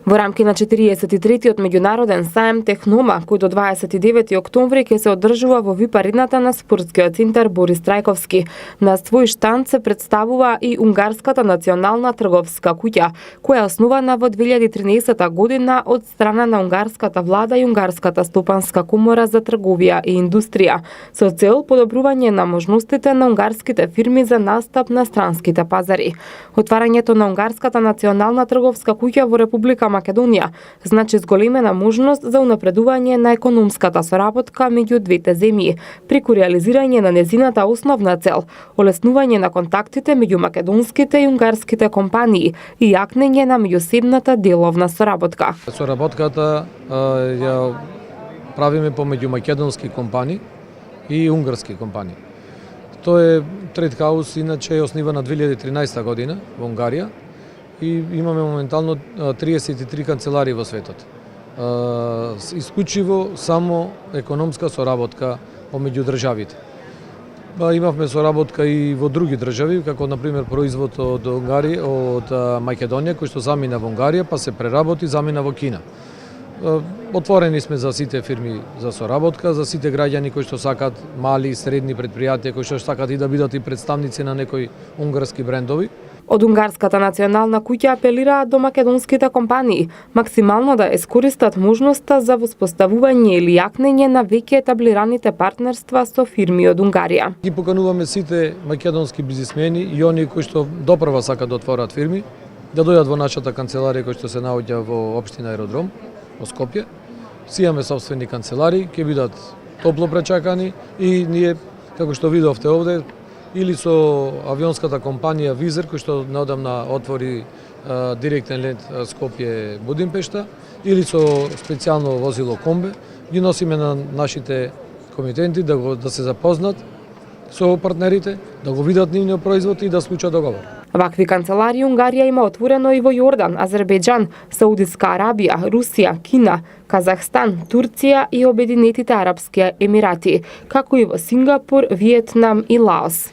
Во рамки на 43-тиот меѓународен саем Технома, кој до 29 октомври ќе се одржува во ВИП арената на спортскиот центар Борис Трајковски, на свој штанд се представува и Унгарската национална трговска куќа, која е основана во 2013 година од страна на унгарската влада и Унгарската стопанска комора за трговија и индустрија, со цел подобрување на можностите на унгарските фирми за настап на странските пазари. Отварањето на Унгарската национална трговска куќа во Република Македонија значи зголемена можност за унапредување на економската соработка меѓу двете земји, преку реализирање на незината основна цел, олеснување на контактите меѓу македонските и унгарските компании и јакнење на меѓусебната деловна соработка. Соработката ја правиме помеѓу македонски компании и унгарски компании. Тоа е Trade House, иначе е основана 2013 година во Унгарија и имаме моментално 33 канцеларии во светот. Исклучиво само економска соработка помеѓу државите. Имавме соработка и во други држави, како например производ од Унгарија, од Македонија, кој што замина во Унгарија, па се преработи, замина во Кина. Отворени сме за сите фирми за соработка, за сите граѓани кои што сакат, мали и средни предпријатија, кои што сакат и да бидат и представници на некои унгарски брендови. Од Унгарската национална куќа апелираат до македонските компании максимално да искористат можноста за воспоставување или јакнење на веќе етаблираните партнерства со фирми од Унгарија. Ги покануваме сите македонски бизнисмени и оние кои што допрва сакат да отворат фирми, да дојдат во нашата канцеларија која што се наоѓа во општина Аеродром, во Скопје. Си имаме собствени канцелари, ќе бидат топло пречакани и ние, како што видовте овде, или со авионската компанија Визер, кој што неодамна отвори директен лет Скопје-Будимпешта, или со специјално возило Комбе, ги носиме на нашите комитенти да се запознат со партнерите, да го видат нивниот производ и да склучат договор. Вакви канцеларии Унгарија има отворено и во Јордан, Азербејџан, Саудитска Арабија, Русија, Кина, Казахстан, Турција и Обединетите Арапски Емирати, како и во Сингапур, Виетнам и Лаос.